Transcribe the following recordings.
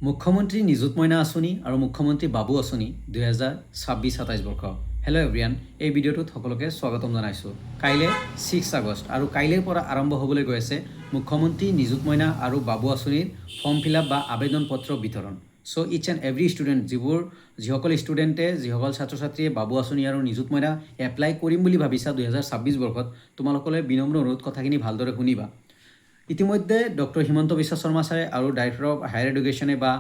মুখ্যমন্ত্ৰী নিযুত মইনা আঁচনি আৰু মুখ্যমন্ত্ৰী বাবু আঁচনি 2026-27 বৰ্ষ। হেল্ল' এভৰিৱান, এই ভিডিঅ'টোত সকলোকে স্বাগতম জনাইছোঁ। কাইলৈ 6 আগষ্ট আৰু কাইলৈৰ পৰা আৰম্ভ হ'বলৈ গৈ আছে মুখ্যমন্ত্ৰী নিযুত মইনা আৰু বাবু আঁচনিৰ ফৰ্ম ফিল আপ বা আবেদন পত্ৰ বিতৰণ। চ' ইটছ এণ্ড এভৰি ষ্টুডেণ্ট যিসকল ষ্টুডেণ্টে যিসকল ছাত্ৰ ছাত্ৰীয়ে বাবু আঁচনি আৰু নিযুত মইনা এপ্লাই কৰিম বুলি ভাবিছা 2026 বৰ্ষত, তোমালোকলৈ বিনম্ৰ অনুৰোধ, কথাখিনি ভালদৰে শুনিবা। ইতিমধ্যে ডক্টৰ হিমন্ত বিশ্ব শৰ্মা ছাৰে আৰু ডাইৰেক্টৰ অফ হায়াৰ এডুকেশ্যনে বা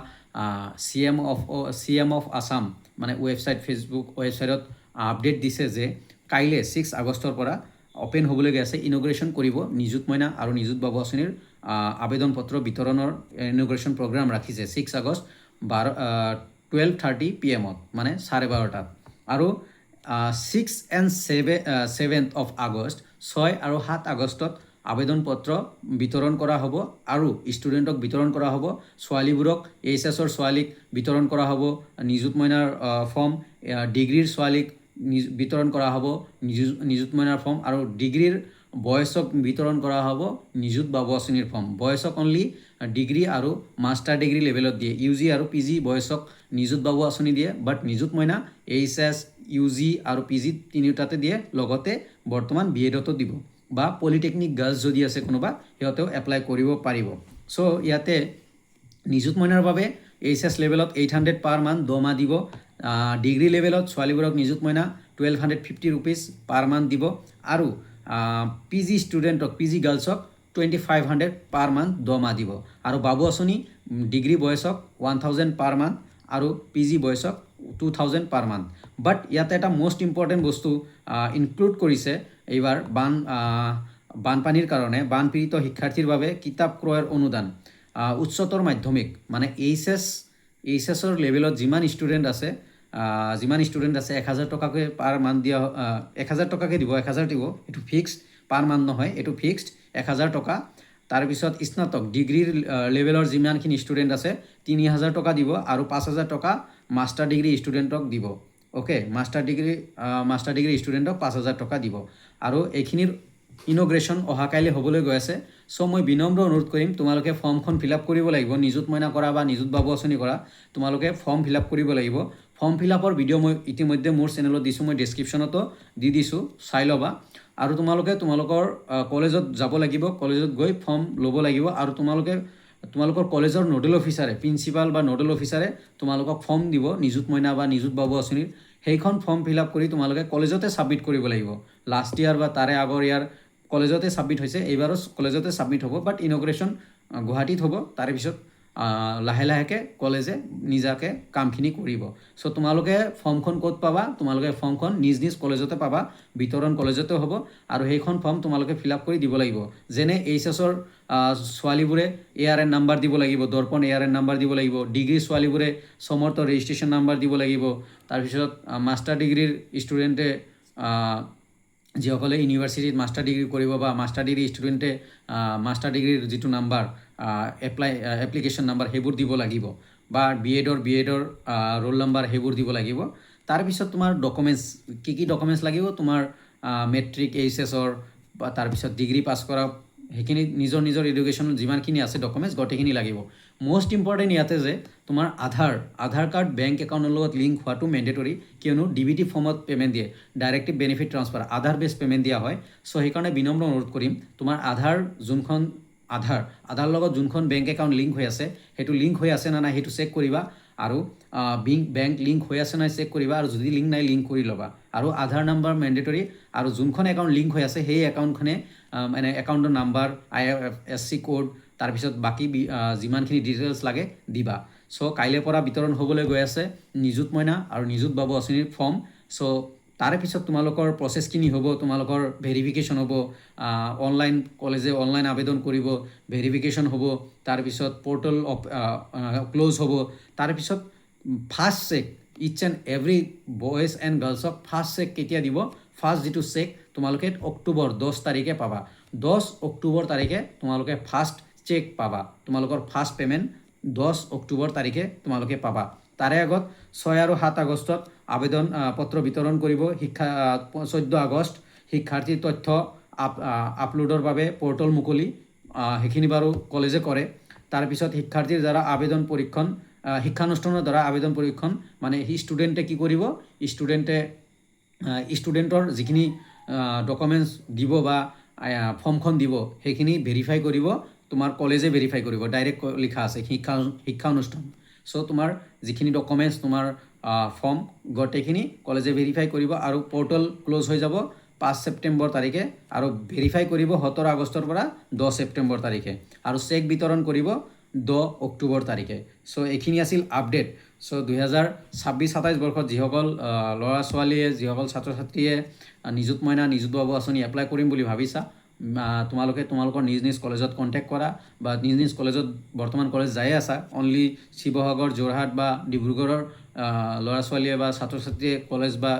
CM অফ আছাম মানে ফেচবুক ৱেবছাইটত আপডেট দিছে যে কাইলৈ 6 আগষ্টৰ পৰা অ'পেন হ'বলগীয়া আছে, ইনগ্ৰেশ্যন কৰিব নিযুত মইনা আৰু নিযুত বাবু আঁচনিৰ আবেদন পত্ৰ বিতৰণৰ ইনগ্ৰেশ্যন প্ৰগ্ৰাম ৰাখিছে 6 আগষ্ট 12:30 PM মানে 12:30 আৰু 6 and 7 অফ আগষ্ট 6 আৰু 7 আগষ্টত আবেদন পত্ৰ বিতৰণ কৰা হ'ব আৰু ষ্টুডেণ্টক বিতৰণ কৰা হ'ব। ছোৱালীবোৰক HSৰ ছোৱালীক বিতৰণ কৰা হ'ব নিযুত মইনাৰ ফৰ্ম, ডিগ্ৰীৰ ছোৱালীক বিতৰণ কৰা হ'ব নিযুত মইনাৰ ফৰ্ম আৰু ডিগ্ৰীৰ বয়সক বিতৰণ কৰা হ'ব নিযুত বাবু আঁচনিৰ ফৰ্ম। বয়সক অনলি ডিগ্ৰী আৰু মাষ্টাৰ ডিগ্ৰী লেভেলত দিয়ে, UG আৰু PG বয়সক নিযুত বাবু আঁচনি দিয়ে, বাট নিযুত মইনা HS, UG আৰু PG তিনিওটাতে দিয়ে, লগতে বৰ্তমান BEdতো দিব বা পলিটেকনিক গাৰ্লছ যদি আছে কোনোবা, সিহঁতেও এপ্লাই কৰিব পাৰিব। চ' ইয়াতে নিযুত মইনাৰ বাবে HS লেভেলত 800 পাৰ মান্থ দৰমহা দিব, ডিগ্ৰী লেভেলত ছোৱালীবোৰক নিযুত মইনা 1250 rupees পাৰ মান্থ দিব আৰু PG ষ্টুডেণ্টক PG গাৰ্লছক 2500 পাৰ মান্থ দৰমহা দিব আৰু বাবু আঁচনি ডিগ্ৰী বয়সক 1000 পাৰ মান্থ আৰু PG বয়সক 2000 পাৰ মান্থ। বাট ইয়াতে এটা মষ্ট ইম্পৰ্টেণ্ট বস্তু ইনক্লুড কৰিছে এইবাৰ, বানপানীৰ কাৰণে বানপীড়িত শিক্ষাৰ্থীৰ বাবে কিতাপ ক্ৰয়ৰ অনুদান। উচ্চতৰ মাধ্যমিক মানে HSৰ লেভেলত যিমান ষ্টুডেণ্ট আছে 1000 টকাকৈ পাৰ মান্থ দিয়া, 1000 টকাকৈ দিব, 1000 দিব, এইটো ফিক্সড, পাৰ মান্থ নহয়, এইটো ফিক্সড 1000 টকা। তাৰপিছত স্নাতক ডিগ্ৰীৰ লেভেলৰ যিমানখিনি ষ্টুডেণ্ট আছে 3000 টকা দিব আৰু 5000 টকা মাষ্টাৰ ডিগ্ৰী ষ্টুডেণ্টক দিব। অ'কে, মাষ্টাৰ ডিগ্ৰী ষ্টুডেণ্টক 5000 টকা দিব আৰু এইখিনিৰ ইনগ্ৰেশ্যন অহা কাইলৈ হ'বলৈ গৈ আছে। চ' মই বিনম্ৰ অনুৰোধ কৰিম, তোমালোকে ফৰ্মখন ফিল আপ কৰিব লাগিব। নিযুত মইনা কৰা বা নিযুত বাবু আঁচনি কৰা, তোমালোকে ফৰ্ম ফিল আপ কৰিব লাগিব। ফৰ্ম ফিল আপৰ ভিডিঅ' মই ইতিমধ্যে মোৰ চেনেলত দিছোঁ, মই ডেছক্ৰিপশ্যনতো দি দিছোঁ, চাই ল'বা। আৰু তোমালোকে তোমালোকৰ কলেজত যাব লাগিব, কলেজত গৈ ফৰ্ম ল'ব লাগিব আৰু তোমালোকৰ কলেজৰ নোডেল অফিচাৰে, প্ৰিন্সিপাল বা নোডেল অফিচাৰে তোমালোকক ফৰ্ম দিব নিযুত মইনা বা নিযুত বাবু আঁচনিৰ। সেইখন ফৰ্ম ফিল আপ কৰি তোমালোকে কলেজতে ছাবমিট কৰিব লাগিব। লাষ্ট ইয়াৰ বা তাৰে আগৰ ইয়াৰ কলেজতে ছাবমিট হৈছে, এইবাৰো কলেজতে ছাবমিট হ'ব, বাট ইনগ্ৰেশ্যন গুৱাহাটীত হ'ব। তাৰে পিছত লাহে লাহেকৈ কলেজে নিজাকৈ কামখিনি কৰিব। চ' তোমালোকে ফৰ্মখন ক'ত পাবা? তোমালোকে ফৰ্মখন নিজ কলেজতে পাবা, বিতৰণ কলেজতে হ'ব আৰু সেইখন ফৰ্ম তোমালোকে ফিল আপ কৰি দিব লাগিব। যেনে HSৰ ছোৱালীবোৰে ARN নাম্বাৰ দিব লাগিব, দৰ্পণ ARN নাম্বাৰ দিব লাগিব, ডিগ্ৰীৰ ছোৱালীবোৰে সমৰ্থ ৰেজিষ্ট্ৰেশ্যন নাম্বাৰ দিব লাগিব। তাৰপিছত মাষ্টাৰ ডিগ্ৰীৰ ষ্টুডেণ্টে যিসকলে ইউনিভাৰ্চিটিত মাষ্টাৰ ডিগ্ৰী কৰিব বা মাষ্টাৰ ডিগ্ৰী ষ্টুডেণ্টে মাষ্টাৰ ডিগ্ৰীৰ যিটো নাম্বাৰ এপ্লিকেশ্যন নাম্বাৰ সেইবোৰ দিব লাগিব বা BEdৰ ৰোল নাম্বাৰ সেইবোৰ দিব লাগিব। তাৰপিছত তোমাৰ ডকুমেণ্টছ কি ডকুমেণ্টছ লাগিব? তোমাৰ মেট্ৰিক HSৰ বা তাৰপিছত ডিগ্ৰী পাছ কৰা, সেইখিনি নিজৰ এডুকেশ্যনৰ যিমানখিনি আছে ডকুমেণ্টছ গোটেইখিনি লাগিব। মষ্ট ইম্পৰ্টেণ্ট ইয়াতে যে তোমাৰ আধাৰ কাৰ্ড বেংক একাউণ্টৰ লগত লিংক হোৱাটো মেণ্ডেটৰী, কিয়নো DBT ফৰ্মত পে'মেণ্ট দিয়ে, ডাইৰেক্টিভ বেনিফিট ট্ৰান্সফাৰ, আধাৰ বেছ পে'মেণ্ট দিয়া হয়। চ' সেইকাৰণে বিনম্ৰ অনুৰোধ কৰিম, তোমাৰ আধাৰ লগত যোনখন বেংক একাউণ্ট লিংক হৈ আছে, সেইটো লিংক হৈ আছে নে নাই সেইটো চেক কৰিবা আৰু বেংক লিংক হৈ আছে নাই চেক কৰিবা আৰু যদি লিংক নাই লিংক কৰি ল'বা। আৰু আধাৰ নাম্বাৰ মেণ্ডেটৰী আৰু যোনখন একাউণ্ট লিংক হৈ আছে সেই একাউণ্টখনে মানে একাউণ্টৰ নাম্বাৰ, IFSC কোড, তাৰপিছত বাকী যিমানখিনি ডিটেইলছ লাগে দিবা। চ' কাইলৈৰ পৰা বিতৰণ হ'বলৈ গৈ আছে নিযুত মইনা আৰু নিযুত বাবু আঁচনিৰ ফৰ্ম। চ' তাৰে পিছত তোমালোকৰ প্ৰচেছখিনি হ'ব, তোমালোকৰ ভেৰিফিকেশ্যন হ'ব, কলেজে অনলাইন আবেদন কৰিব, ভেৰিফিকেশ্যন হ'ব, তাৰপিছত পৰ্টেল ক্ল'জ হ'ব। তাৰপিছত first check, it's and every boys and গাৰ্লছক ফাৰ্ষ্ট চেক কেতিয়া দিব? ফাৰ্ষ্ট যিটো চেক তোমালোকে অক্টোবৰ 10 তাৰিখে পাবা। 10 অক্টোবৰ তাৰিখে তোমালোকে ফাৰ্ষ্ট চেক পাবা, তোমালোকৰ ফাৰ্ষ্ট পে'মেণ্ট 10 অক্টোবৰ তাৰিখে তোমালোকে পাবা। তাৰে আগত 6 আৰু 7 আগষ্টত আবেদন পত্ৰ বিতৰণ কৰিব। 14 আগষ্ট শিক্ষাৰ্থীৰ তথ্য আপলোডৰ বাবে পৰ্টেল মুকলি, সেইখিনি বাৰু কলেজে কৰে। তাৰপিছত শিক্ষাৰ্থীৰ দ্বাৰা আবেদন পৰীক্ষণ শিক্ষানুষ্ঠানৰ দ্বাৰা আবেদন পৰীক্ষণ মানে ষ্টুডেণ্টে কি কৰিব ষ্টুডেণ্টে ষ্টুডেণ্টৰ যিখিনি ডকুমেণ্টছ দিব বা ফৰ্মখন দিব সেইখিনি ভেৰিফাই কৰিব তোমাৰ কলেজে ভেৰিফাই কৰিব ডাইৰেক্ট লিখা আছে শিক্ষা অনুষ্ঠান চ' তোমাৰ যিখিনি ডকুমেণ্টছ তোমাৰ ফৰ্ম গোটেইখিনি কলেজে ভেৰিফাই কৰিব আৰু পৰ্টেল ক্ল'জ হৈ যাব 5 ছেপ্টেম্বৰ তাৰিখে আৰু ভেৰিফাই কৰিব 17 আগষ্টৰ পৰা 10 ছেপ্টেম্বৰ তাৰিখে আৰু চেক বিতৰণ কৰিব 10 অক্টোবৰ তাৰিখে চ' এইখিনি আছিল আপডেট চ' 2026-27 বৰ্ষত যিসকল ল'ৰা ছোৱালীয়ে যিসকল ছাত্ৰ ছাত্ৰীয়ে নিযুত মইনা নিযুত বাবু আঁচনি এপ্লাই কৰিম বুলি ভাবিছা তোমালোকে তোমালোকৰ নিজ কলেজত কণ্টেক্ট কৰা বা নিজ কলেজত বৰ্তমান কলেজ যাই আছা অনলি শিৱসাগৰ যোৰহাট বা ডিব্ৰুগড়ৰ ল'ৰা ছোৱালীয়ে বা ছাত্ৰ ছাত্ৰীয়ে কলেজ বা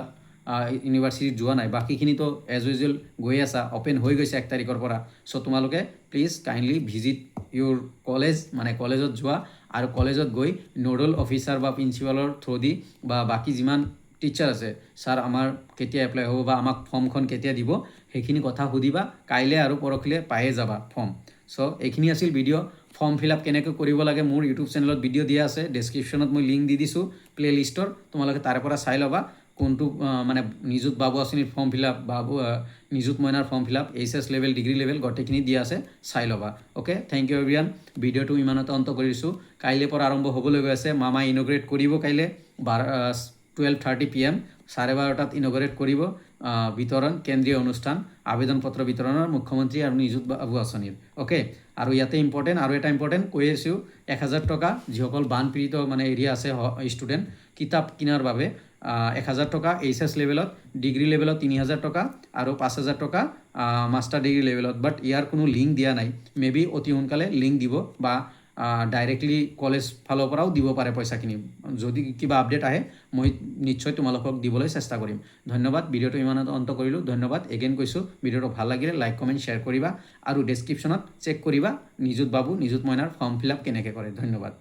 ইউনিভাৰ্চিটিত যোৱা নাই বাকীখিনিতো এজ ইউজুৱেল গৈ আছা অ'পেন হৈ গৈছে 1 তাৰিখৰ পৰা চ' তোমালোকে please kindly visit Euro college মানে কলেজত যোৱা আৰু কলেজত গৈ নোডেল অফিচাৰ বা প্ৰিন্সিপালৰ থ্ৰুদি বা বাকী যিমান টিচাৰ আছে ছাৰ আমাৰ কেতিয়া এপ্লাই হ'ব বা আমাক ফৰ্মখন কেতিয়া দিব সেইখিনি কথা সুধিবা কাইলৈ আৰু পৰহিলৈ পায়ে যাবা ফৰ্ম চ' এইখিনি আছিল ভিডিঅ' ফৰ্ম ফিল আপ কেনেকৈ কৰিব লাগে মোৰ ইউটিউব চেনেলত ভিডিঅ' দিয়া আছে ডেছক্ৰিপশ্যনত মই লিংক দি দিছোঁ প্লে'লিষ্টৰ তোমালোকে তাৰে পৰা চাই ল'বা কোনটো মানে নিযুত বাবু আঁচনিৰ ফৰ্ম ফিল আপ বাবু নিযুত মইনাৰ form fill up HS level degree level গোটেইখিনি দিয়া আছে চাই ল'বা অ'কে থেংক ইউ এভৰিৱান ভিডিঅ'টো ইমানতে অন্ত কৰিছোঁ কাইলৈ পৰা আৰম্ভ হ'বলৈ গৈ আছে মামা ইনগ্ৰেট কৰিব কাইলৈ 12:30 PM 12:30 ইনগ্ৰেট কৰিব বিতৰণ কেন্দ্ৰীয় অনুষ্ঠান আবেদন পত্ৰ বিতৰণৰ মুখ্যমন্ত্ৰী আৰু নিযুত বাবু আঁচনিৰ অ'কে আৰু ইয়াতে ইম্পৰ্টেণ্ট আৰু এটা ইম্পৰ্টেণ্ট কৈ আছোঁ 1000 টকা যিসকল বানপীড়িত মানে এৰিয়া আছে ষ্টুডেণ্ট কিতাপ কিনাৰ বাবে 1000 টকা HS লেভেলত ডিগ্ৰী লেভেলত 3000 টকা আৰু 5000 টকা মাষ্টাৰ ডিগ্ৰী লেভেলত বাট ইয়াৰ কোনো লিংক দিয়া নাই মেবি অতি সোনকালে লিংক দিব বা ডাইৰেক্টলি কলেজ ফালৰ পৰাও দিব পাৰে পইচাখিনি যদি কিবা আপডেট আহে মই নিশ্চয় তোমালোকক দিবলৈ চেষ্টা কৰিম ধন্যবাদ ভিডিঅ'টো ইমানত অন্ত কৰিলোঁ ধন্যবাদ এগেইন কৈছোঁ ভিডিঅ'টো ভাল লাগিলে লাইক কমেণ্ট শ্বেয়াৰ কৰিবা আৰু ডেছক্ৰিপশ্যনত চেক কৰিবা নিযুত বাবু নিযুত মইনাৰ ফৰ্ম ফিল আপ কেনেকৈ কৰে ধন্যবাদ